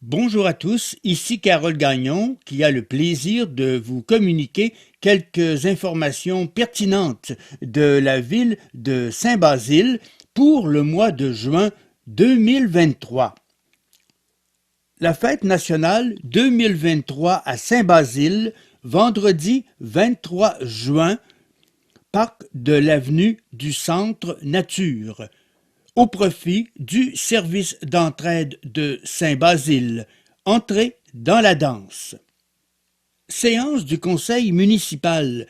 Bonjour à tous, ici Carole Gagnon qui a le plaisir de vous communiquer quelques informations pertinentes de la ville de Saint-Basile pour le mois de juin 2023. La fête nationale 2023 à Saint-Basile, vendredi 23 juin, parc de l'avenue du Centre Nature, au profit du service d'entraide de Saint-Basile. Entrée dans la danse. Séance du conseil municipal.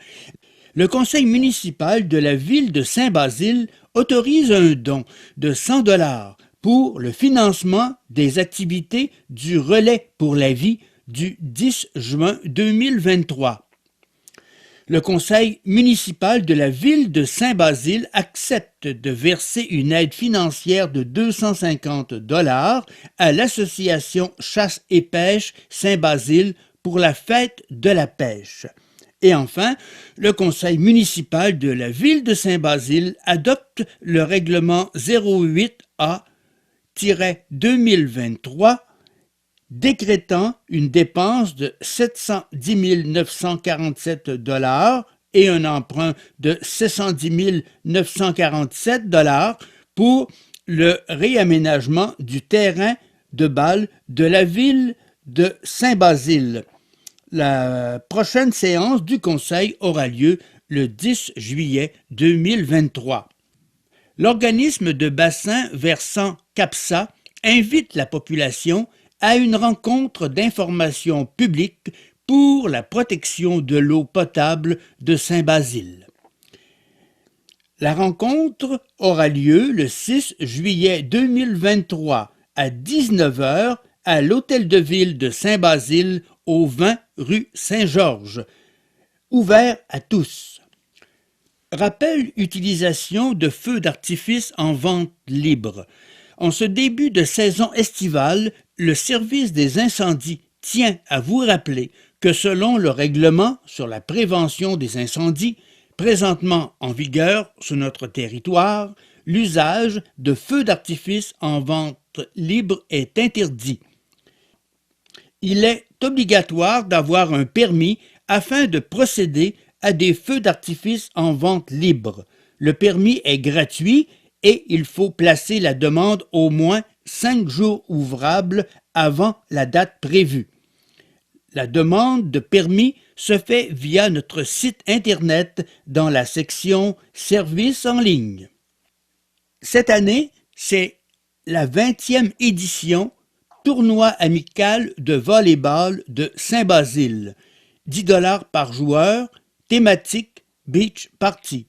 Le conseil municipal de la ville de Saint-Basile autorise un don de 100 $ pour le financement des activités du Relais pour la vie du 10 juin 2023. Le conseil municipal de la ville de Saint-Basile accepte de verser une aide financière de 250 $ à l'association Chasse et Pêche Saint-Basile pour la fête de la pêche. Et enfin, le conseil municipal de la ville de Saint-Basile adopte le règlement 08A-2023 décrétant une dépense de 710 947 $ et un emprunt de 610 947 $ pour le réaménagement du terrain de balle de la ville de Saint-Basile. La prochaine séance du conseil aura lieu le 10 juillet 2023. L'organisme de bassin versant CAPSA invite la population à une rencontre d'information publique pour la protection de l'eau potable de Saint-Basile. La rencontre aura lieu le 6 juillet 2023 à 19 h à l'Hôtel de Ville de Saint-Basile au 20 rue Saint-Georges. Ouvert à tous. Rappel utilisation de feux d'artifice en vente libre. En ce début de saison estivale, le service des incendies tient à vous rappeler que selon le règlement sur la prévention des incendies, présentement en vigueur sur notre territoire, l'usage de feux d'artifice en vente libre est interdit. Il est obligatoire d'avoir un permis afin de procéder à des feux d'artifice en vente libre. Le permis est gratuit et il faut placer la demande au moins 5 jours ouvrables avant la date prévue. La demande de permis se fait via notre site Internet dans la section Services en ligne. Cette année, c'est la 20e édition Tournoi amical de volley-ball de Saint-Basile. 10 $ par joueur, thématique Beach Party.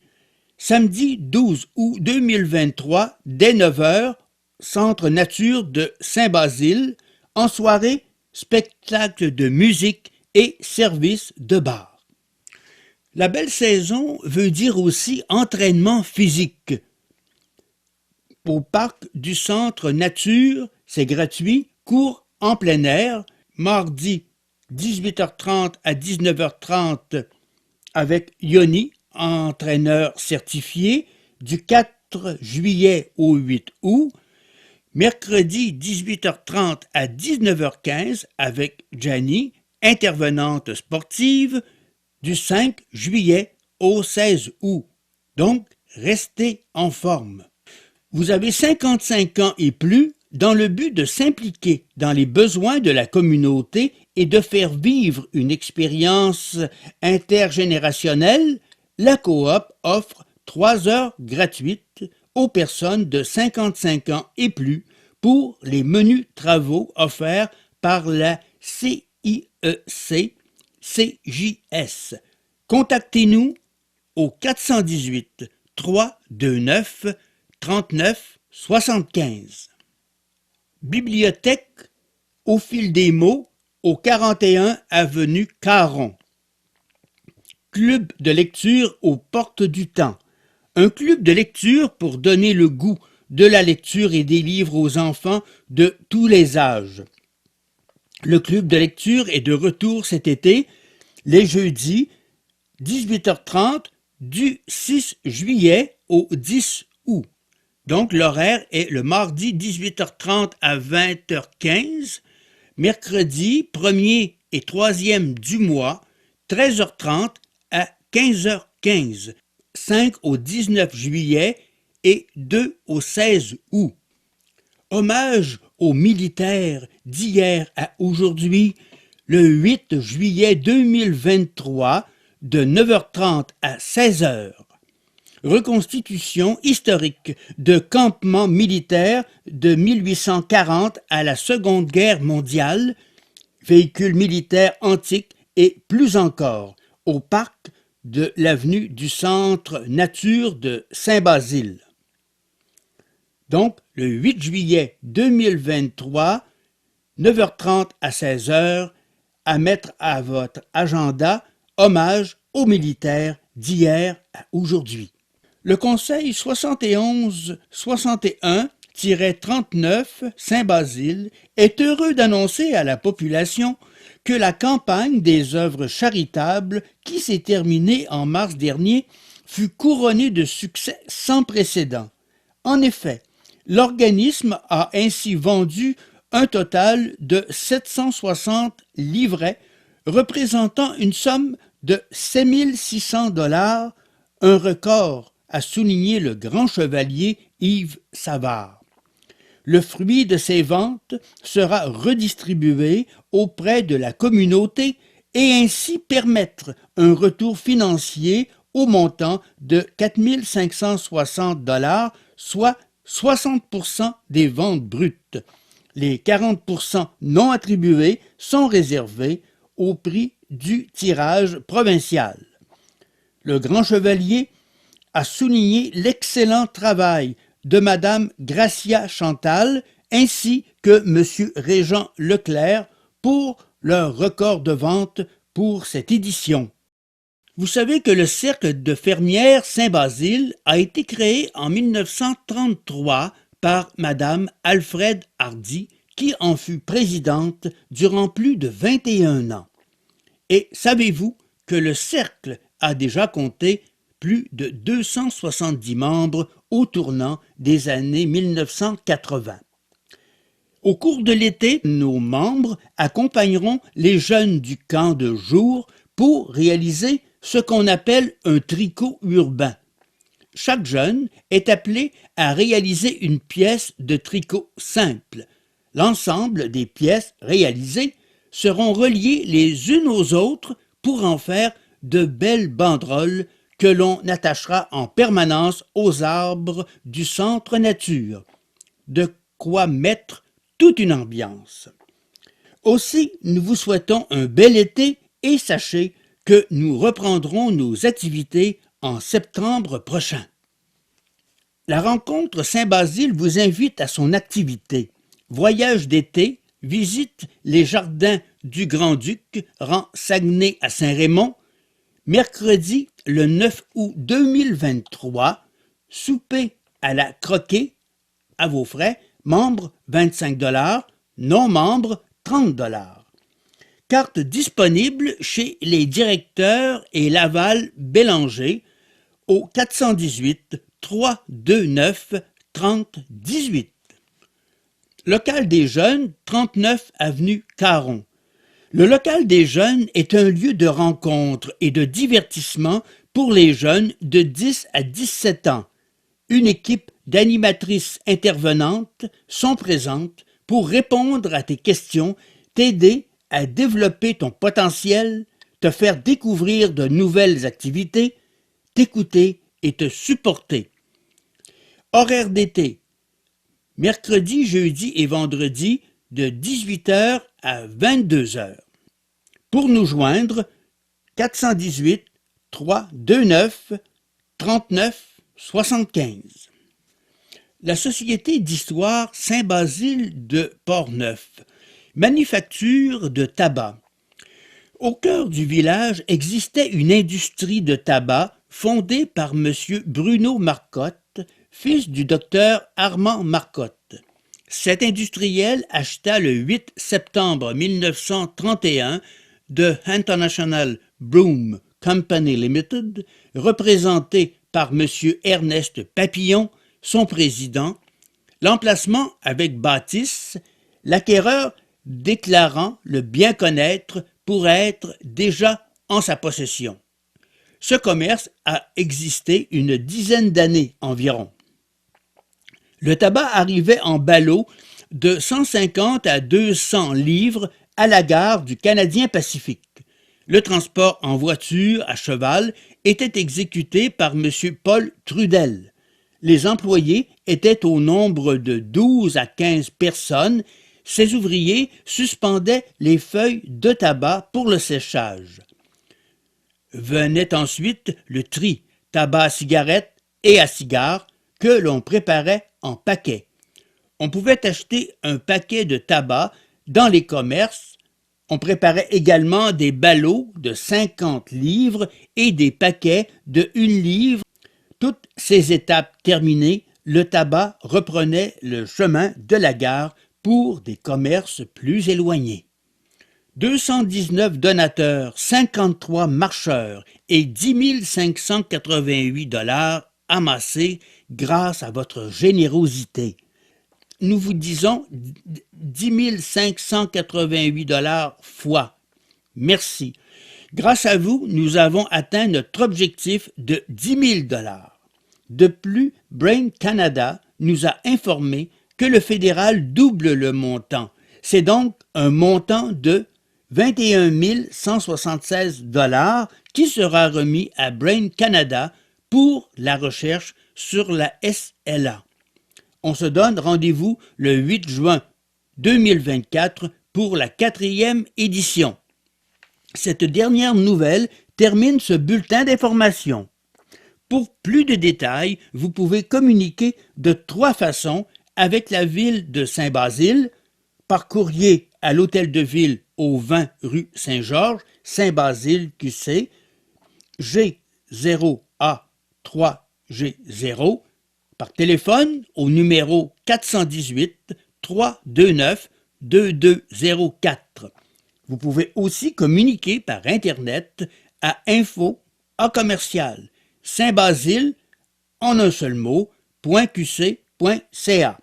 Samedi 12 août 2023, dès 9 h, Centre Nature de Saint-Basile. En soirée, spectacle de musique et service de bar. La belle saison veut dire aussi entraînement physique. Au parc du Centre Nature, c'est gratuit, cours en plein air, mardi 18h30 à 19h30 avec Yoni, entraîneur certifié, du 4 juillet au 8 août, mercredi 18h30 à 19h15 avec Janie, intervenante sportive, du 5 juillet au 16 août. Donc, restez en forme. Vous avez 55 ans et plus dans le but de s'impliquer dans les besoins de la communauté et de faire vivre une expérience intergénérationnelle. La coop offre 3 heures gratuites aux personnes de 55 ans et plus pour les menus travaux offerts par la CIEC-CJS. Contactez-nous au 418 329 39 75. Bibliothèque au fil des mots au 41 avenue Caron. Club de lecture aux portes du temps. Un club de lecture pour donner le goût de la lecture et des livres aux enfants de tous les âges. Le club de lecture est de retour cet été, les jeudis 18h30 du 6 juillet au 10 août. Donc l'horaire est le mardi 18h30 à 20h15, mercredi 1er et 3e du mois, 13h30 à 15h15, 5 au 19 juillet et 2 au 16 août. Hommage aux militaires d'hier à aujourd'hui, le 8 juillet 2023, de 9h30 à 16h. Reconstitution historique de campements militaires de 1840 à la Seconde Guerre mondiale, véhicules militaires antiques et plus encore, au parc de l'avenue du Centre Nature de Saint-Basile. Donc, le 8 juillet 2023, 9h30 à 16h, à mettre à votre agenda, hommage aux militaires d'hier à aujourd'hui. Le Conseil 71-61-39 Saint-Basile est heureux d'annoncer à la population que la campagne des œuvres charitables qui s'est terminée en mars dernier fut couronnée de succès sans précédent. En effet, l'organisme a ainsi vendu un total de 760 livrets représentant une somme de 7 600 $, un record, a souligné le grand chevalier Yves Savard. Le fruit de ces ventes sera redistribué auprès de la communauté et ainsi permettre un retour financier au montant de 4 560 $, soit 60% des ventes brutes. Les 40% non attribués sont réservés au prix du tirage provincial. Le grand chevalier a souligné l'excellent travail de Madame Gracia Chantal ainsi que M. Régent Leclerc pour leur record de vente pour cette édition. Vous savez que le Cercle de fermières Saint-Basile a été créé en 1933 par Madame Alfred Hardy, qui en fut présidente durant plus de 21 ans. Et savez-vous que le Cercle a déjà compté plus de 270 membres au tournant des années 1980. Au cours de l'été, nos membres accompagneront les jeunes du camp de jour pour réaliser ce qu'on appelle un tricot urbain. Chaque jeune est appelé à réaliser une pièce de tricot simple. L'ensemble des pièces réalisées seront reliées les unes aux autres pour en faire de belles banderoles que l'on attachera en permanence aux arbres du Centre Nature. De quoi mettre toute une ambiance. Aussi, nous vous souhaitons un bel été et sachez que nous reprendrons nos activités en septembre prochain. La rencontre Saint-Basile vous invite à son activité. Voyage d'été, visite les jardins du Grand-Duc, rang Saguenay à Saint-Raymond. Mercredi, le 9 août 2023, souper à la Croquée, à vos frais, membres 25 $, non-membres 30 $. Carte disponible chez les directeurs et Laval Bélanger au 418 329 30 18. Local des jeunes, 39 avenue Caron. Le local des jeunes est un lieu de rencontre et de divertissement pour les jeunes de 10 à 17 ans. Une équipe d'animatrices intervenantes sont présentes pour répondre à tes questions, t'aider à développer ton potentiel, te faire découvrir de nouvelles activités, t'écouter et te supporter. Horaire d'été, mercredi, jeudi et vendredi de 18h à 22h. Pour nous joindre, 418 329 39 75. La Société d'histoire Saint-Basile de Portneuf, manufacture de tabac. Au cœur du village existait une industrie de tabac fondée par M. Bruno Marcotte, fils du docteur Armand Marcotte. Cet industriel acheta le 8 septembre 1931 de International Broom Company Limited, représenté par M. Ernest Papillon, son président, l'emplacement avec bâtisse. L'acquéreur déclarant le bien connaître pour être déjà en sa possession. Ce commerce a existé une dizaine d'années environ. Le tabac arrivait en ballots de 150 à 200 livres à la gare du Canadien Pacifique. Le transport en voiture à cheval était exécuté par M. Paul Trudel. Les employés étaient au nombre de 12 à 15 personnes. Ces ouvriers suspendaient les feuilles de tabac pour le séchage. Venait ensuite le tri, tabac à cigarette et à cigare, que l'on préparait en paquets. On pouvait acheter un paquet de tabac dans les commerces. On préparait également des ballots de 50 livres et des paquets de 1 livre. Toutes ces étapes terminées, le tabac reprenait le chemin de la gare pour des commerces plus éloignés. 219 donateurs, 53 marcheurs et 10 588 $ amassés grâce à votre générosité. Nous vous disons 10 588 $ fois. Merci. Grâce à vous, nous avons atteint notre objectif de 10 000 $. De plus, Brain Canada nous a informé que le fédéral double le montant. C'est donc un montant de 21 176 $ qui sera remis à Brain Canada pour la recherche sur la SLA. On se donne rendez-vous le 8 juin 2024 pour la 4e édition. Cette dernière nouvelle termine ce bulletin d'information. Pour plus de détails, vous pouvez communiquer de 3 façons avec la ville de Saint-Basile, par courrier à l'hôtel de ville au 20 rue Saint-Georges, Saint-Basile QC, G0A3G0, par téléphone au numéro 418 329 2204. Vous pouvez aussi communiquer par Internet à info@commercial Saint-Basile, en un seul mot, .qc.ca.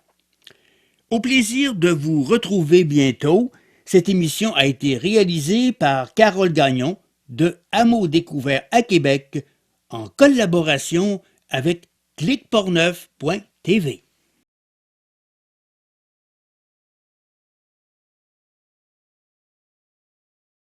Au plaisir de vous retrouver bientôt. Cette émission a été réalisée par Carole Gagnon de Hameaux Découvert à Québec en collaboration avec clicportneuf.tv.